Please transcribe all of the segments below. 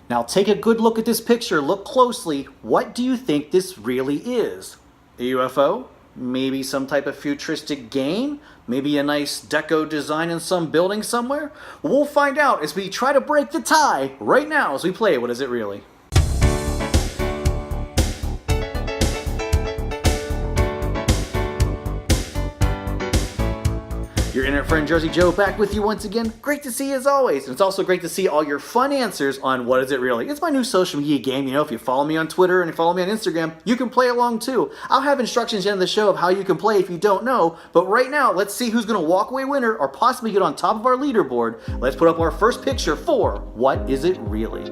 Now take a good look at this picture, look closely. What do you think this really is? A UFO? Maybe some type of futuristic game? Maybe a nice deco design in some building somewhere? We'll find out as we try to break the tie right now as we play What Is It Really? Your internet friend Jersey Joe back with you once again. Great to see you as always. And it's also great to see all your fun answers on What Is It Really? It's my new social media game. You know, if you follow me on Twitter and you follow me on Instagram, you can play along too. I'll have instructions at the end of the show of how you can play if you don't know. But right now, let's see who's going to walk away winner or possibly get on top of our leaderboard. Let's put up our first picture for What Is It Really?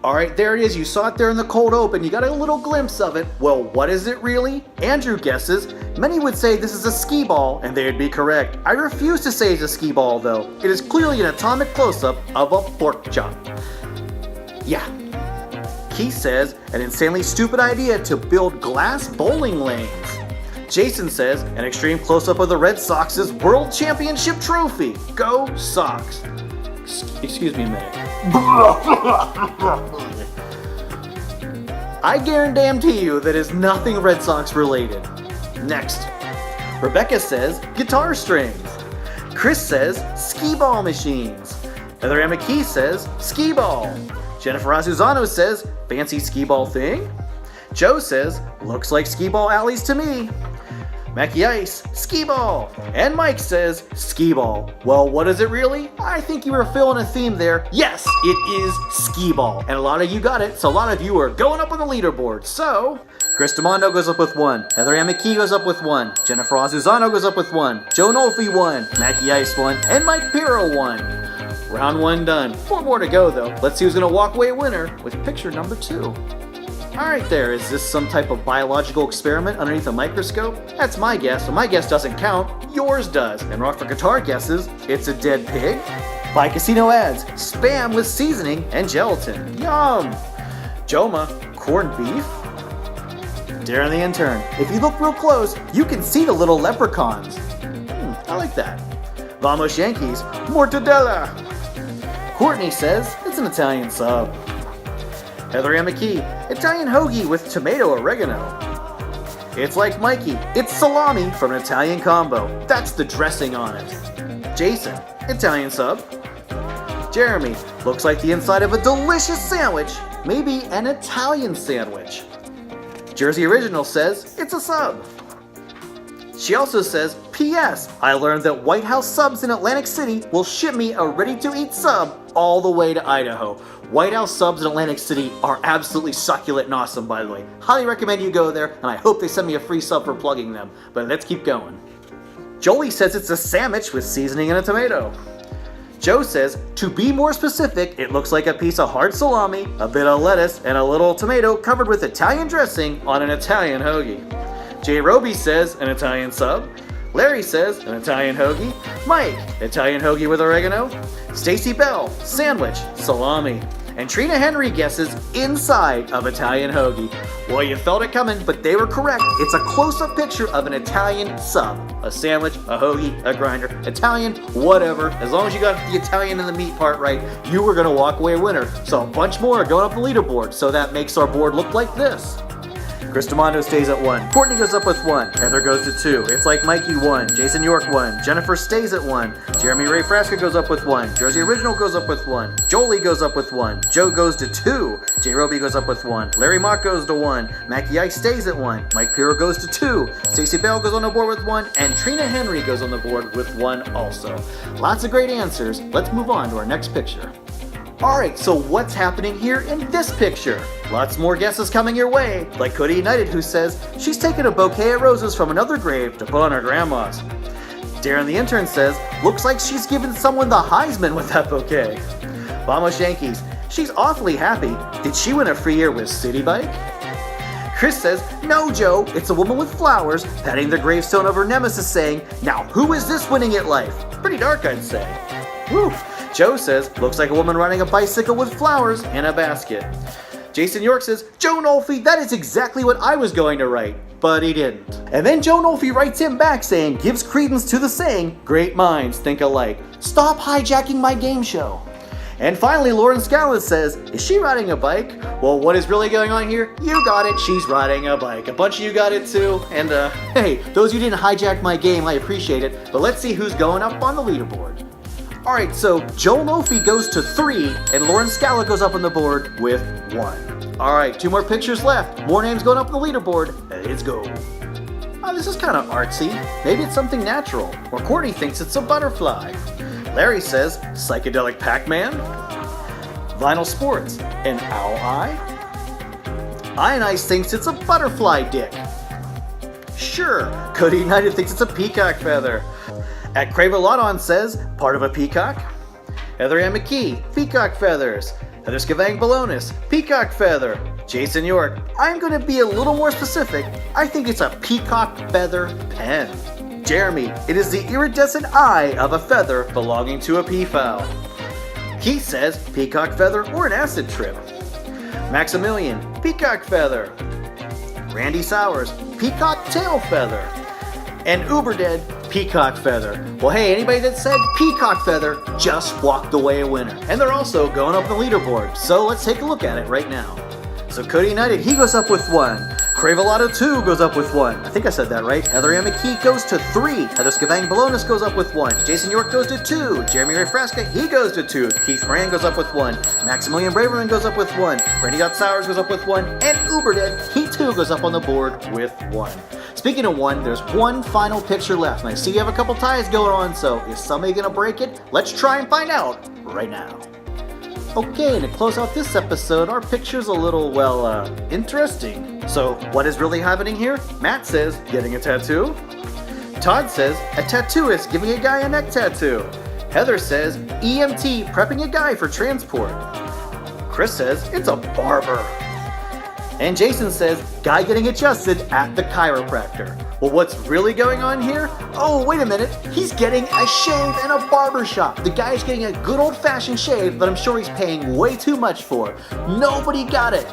Alright, there it is. You saw it there in the cold open. You got a little glimpse of it. Well, what is it really? Andrew guesses. Many would say this is a skee-ball, and they would be correct. I refuse to say it's a skee-ball, though. It is clearly an atomic close-up of a pork chop. Yeah. Keith says, an insanely stupid idea to build glass bowling lanes. Jason says, an extreme close-up of the Red Sox's World Championship trophy. Go Sox. Excuse me a minute. I guarantee you that is nothing Red Sox related. Next. Rebecca says guitar strings. Chris says skee-ball machines. Heather Ann McKee says skee-ball. Jennifer Azuzano says fancy skee-ball thing. Joe says looks like skee-ball alleys to me. Mackie Ice, skee-ball. And Mike says skee-ball. Well, what is it really? I think you were filling a theme there. Yes, it is skee-ball. And a lot of you got it, so a lot of you are going up on the leaderboard. So, Chris DeMondo goes up with 1. Heather Ann McKee goes up with 1. Jennifer Azuzano goes up with 1. Joe Nolfi 1. Mackie Ice 1. And Mike Pirro 1. Round 1 done. 4 more to go though. Let's see who's going to walk away winner with picture number 2. Alright there, is this some type of biological experiment underneath a microscope? That's my guess, but my guess doesn't count, yours does. And Rock for Guitar guesses, it's a dead pig. Buy Casino adds, Spam with seasoning and gelatin. Yum! Joma, corned beef. Darren the intern, if you look real close, you can see the little leprechauns. I like that. Vamos Yankees, mortadella. Courtney says, it's an Italian sub. Heather Ann McKee, Italian hoagie with tomato oregano. It's like Mikey, it's salami from an Italian combo. That's the dressing on it. Jason, Italian sub. Jeremy, looks like the inside of a delicious sandwich, maybe an Italian sandwich. Jersey Original says, it's a sub. She also says, P.S. I learned that White House subs in Atlantic City will ship me a ready-to-eat sub all the way to Idaho. White House subs in Atlantic City are absolutely succulent and awesome, by the way. Highly recommend you go there, and I hope they send me a free sub for plugging them. But let's keep going. Jolie says it's a sandwich with seasoning and a tomato. Joe says, to be more specific, it looks like a piece of hard salami, a bit of lettuce, and a little tomato covered with Italian dressing on an Italian hoagie. Jay Roby says, an Italian sub. Larry says, an Italian hoagie. Mike, Italian hoagie with oregano. Stacy Bell, sandwich, salami. And Trina Henry guesses, inside of Italian hoagie. Well, you felt it coming, but they were correct. It's a close-up picture of an Italian sub. A sandwich, a hoagie, a grinder, Italian, whatever. As long as you got the Italian and the meat part right, you were going to walk away a winner. So a bunch more are going up the leaderboard, so that makes our board look like this. Chris DeMondo stays at 1. Courtney goes up with 1. Heather goes to 2. It's like Mikey 1. Jason York 1. Jennifer stays at 1. Jeremy Ray Frasca goes up with 1. Jersey Original goes up with 1. Jolie goes up with 1. Joe goes to 2. Jay Roby goes up with 1. Larry Mock goes to 1. Mackie Ice stays at 1. Mike Pirro goes to 2. Stacey Bell goes on the board with 1. And Trina Henry goes on the board with 1 also. Lots of great answers. Let's move on to our next picture. Alright, so what's happening here in this picture? Lots more guesses coming your way, like Cody United who says she's taken a bouquet of roses from another grave to put on her grandma's. Darren the intern says, looks like she's given someone the Heisman with that bouquet. Vamos Yankees, she's awfully happy. Did she win a free year with City Bike? Chris says, no Joe, it's a woman with flowers patting the gravestone of her nemesis saying, now who is this winning at life? Pretty dark I'd say. Woo! Joe says, looks like a woman riding a bicycle with flowers and a basket. Jason York says, Joe Nolfi, that is exactly what I was going to write, but he didn't. And then Joe Nolfi writes him back saying, gives credence to the saying, great minds think alike. Stop hijacking my game show. And finally, Lauren Scala says, is she riding a bike? Well, what is really going on here? You got it, she's riding a bike. A bunch of you got it too. And hey, those of you didn't hijack my game, I appreciate it. But let's see who's going up on the leaderboard. Alright, so Joel Moffi goes to 3, and Lauren Scala goes up on the board with 1. Alright, 2 more pictures left. More names going up on the leaderboard. Let's go. Oh, this is kind of artsy. Maybe it's something natural. Or Courtney thinks it's a butterfly. Larry says, Psychedelic Pac-Man? Vinyl Sports, an owl eye? Ionize thinks it's a butterfly dick. Sure, Cody United thinks it's a peacock feather. At Cravelodon says, part of a peacock? Heather Ann McKee, peacock feathers. Heather Skavang Balonis, peacock feather. Jason York, I'm going to be a little more specific. I think it's a peacock feather pen. Jeremy, it is the iridescent eye of a feather belonging to a peafowl. Keith says peacock feather or an acid trip. Maximilian, peacock feather. Randy Sowers, peacock tail feather. And Uberdead, peacock feather. Well, hey, anybody that said peacock feather just walked away a winner. And they're also going up the leaderboard. So let's take a look at it right now. So Cody United, he goes up with 1. Cravelado 2 goes up with 1. I think I said that right. Heather Ann McKee goes to 3. Heather Skavang Balonis goes up with 1. Jason York goes to 2. Jeremy Ray Frasca, he goes to 2. Keith Moran goes up with 1. Maximilian Braverman goes up with 1. Randy Sowers goes up with 1. And Uberdead, he too goes up on the board with 1. Speaking of 1, there's one final picture left. And I see you have a couple ties going on, so is somebody gonna break it? Let's try and find out right now. Okay, to close out this episode, our picture's a little, well, interesting. So, what is really happening here? Matt says, getting a tattoo. Todd says, a tattooist giving a guy a neck tattoo. Heather says, EMT prepping a guy for transport. Chris says, it's a barber. And Jason says, guy getting adjusted at the chiropractor. Well, what's really going on here? Oh, wait a minute. He's getting a shave in a barber shop. The guy's getting a good old-fashioned shave that I'm sure he's paying way too much for. Nobody got it.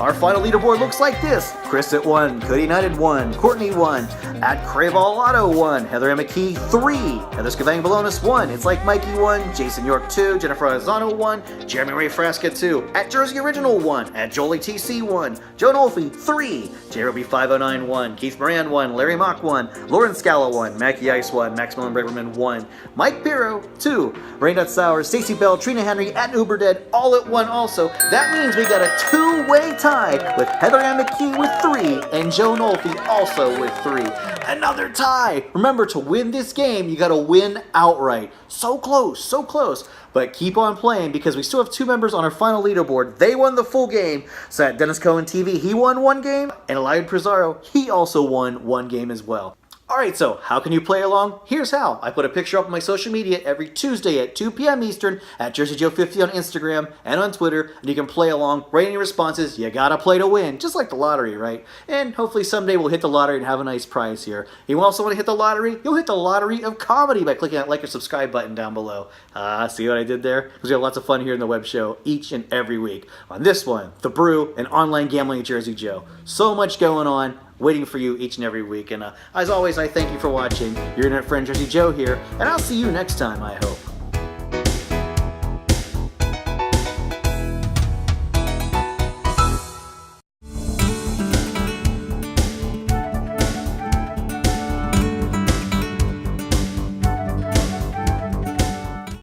Our final leaderboard looks like this. Chris at 1, Cody United 1, Courtney 1, at Craval Auto 1, Heather Ann McKee 3, Heather Skavang Balonis 1, It's Like Mikey 1, Jason York 2, Jennifer Arzano 1, Jeremy Ray Frasca 2, at Jersey Original 1, at Jolie TC 1, Joe Nolfi 3, JRB 509 1, Keith Moran 1, Larry Mock 1, Lauren Scala 1, Mackie Ice 1, Maximilian Braverman 1, Mike Pirro 2, Raindot Sour, Stacey Bell, Trina Henry, at Uberdead all at 1 also. That means we got a 2-way tie with Heather Ann McKee with 3 and Joe Nolfi also with 3. Another tie! Remember, to win this game, you gotta win outright. So close, so close. But keep on playing because we still have 2 members on our final leaderboard. They won the full game. So at Dennis Cohen TV, he won 1 game. And Eliud Pizarro, he also won 1 game as well. Alright, so how can you play along? Here's how. I put a picture up on my social media every Tuesday at 2 p.m. Eastern at JerseyJoe50 on Instagram and on Twitter, and you can play along, write any responses. You gotta play to win, just like the lottery, right? And hopefully someday we'll hit the lottery and have a nice prize here. You also want to hit the lottery? You'll hit the lottery of comedy by clicking that like or subscribe button down below. See what I did there? Because we have lots of fun here in the web show each and every week. On this one, The Brew and online gambling at Jersey Joe. So much going on, waiting for you each and every week. And as always, I thank you for watching. Your internet friend Jersey Joe here, and I'll see you next time, I hope.